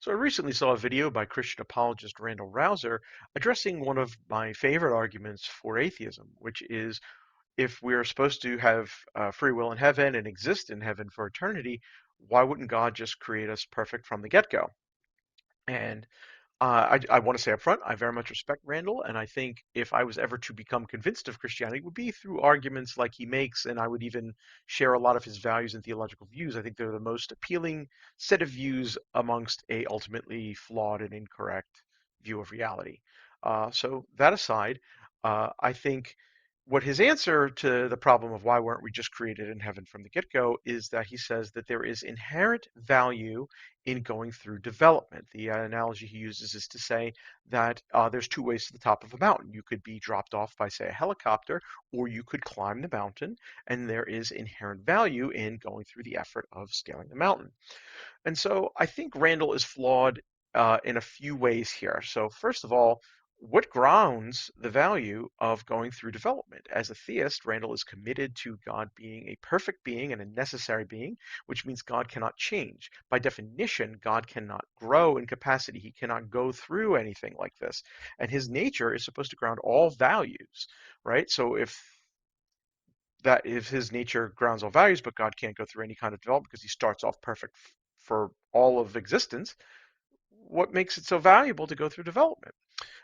So I recently saw a video by Christian apologist Randall Rouser addressing one of my favorite arguments for atheism, which is if we're supposed to have free will in heaven and exist in heaven for eternity, why wouldn't God just create us perfect from the get-go? And I want to say up front, I very much respect Randall, and I think if I was ever to become convinced of Christianity, it would be through arguments like he makes, and I would even share a lot of his values and theological views. I think they're the most appealing set of views amongst a ultimately flawed and incorrect view of reality. So that aside, I think what his answer to the problem of why weren't we just created in heaven from the get-go is that he says that there is inherent value in going through development. The analogy he uses is to say that there's two ways to the top of a mountain. You could be dropped off by, say, a helicopter, or you could climb the mountain, and there is inherent value in going through the effort of scaling the mountain. And so I think Randall is flawed in a few ways here. So first of all, what grounds the value of going through development? As a theist, Randall is committed to God being a perfect being and a necessary being, which means God cannot change. By definition, God cannot grow in capacity. He cannot go through anything like this. And his nature is supposed to ground all values, right? So if his nature grounds all values, but God can't go through any kind of development because he starts off perfect for all of existence, what makes it so valuable to go through development?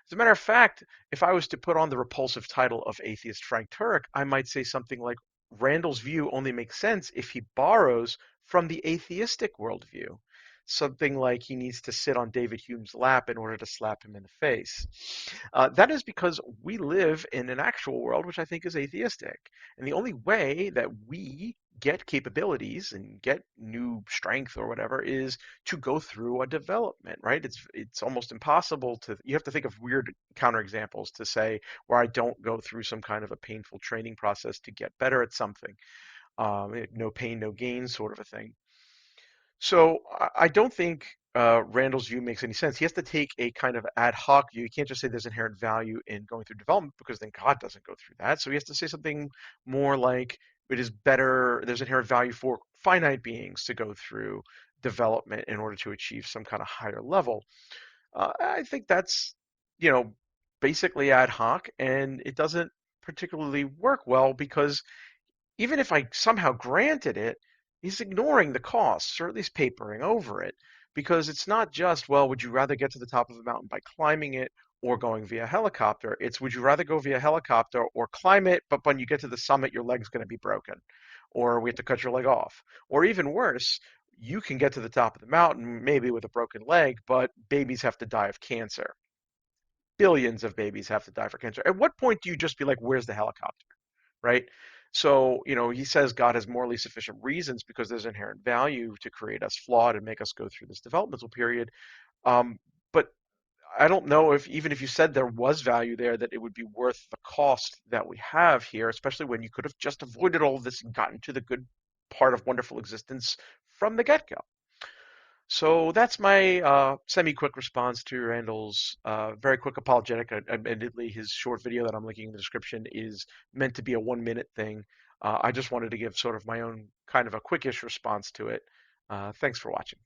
As a matter of fact, if I was to put on the repulsive title of atheist Frank Turek, I might say something like Randall's view only makes sense if he borrows from the atheistic worldview. Something like he needs to sit on David Hume's lap in order to slap him in the face. That is because we live in an actual world which I think is atheistic. And the only way that we get capabilities and get new strength or whatever is to go through a development, right? It's almost impossible to, you have to think of weird counterexamples to say where I don't go through some kind of a painful training process to get better at something. No pain, no gain sort of a thing. So I don't think Randall's view makes any sense. He has to take a kind of ad hoc view. You can't just say there's inherent value in going through development because then God doesn't go through that. So he has to say something more like it is better, there's inherent value for finite beings to go through development in order to achieve some kind of higher level. I think that's, you know, basically ad hoc, and it doesn't particularly work well because even if I somehow granted it, he's ignoring the costs, or at least papering over it, because it's not just, well, would you rather get to the top of a mountain by climbing it or going via helicopter? It's, would you rather go via helicopter or climb it, but when you get to the summit, your leg's going to be broken, or we have to cut your leg off. Or even worse, you can get to the top of the mountain, maybe with a broken leg, but babies have to die of cancer. Billions of babies have to die for cancer. At what point do you just be like, where's the helicopter? Right? So, he says God has morally sufficient reasons because there's inherent value to create us flawed and make us go through this developmental period. But I don't know if even if you said there was value there, that it would be worth the cost that we have here, especially when you could have just avoided all of this and gotten to the good part of wonderful existence from the get-go. So that's my semi-quick response to Randall's very quick apologetic. Admittedly, his short video that I'm linking in the description is meant to be a 1 minute thing. I just wanted to give sort of my own kind of a quickish response to it. Thanks for watching.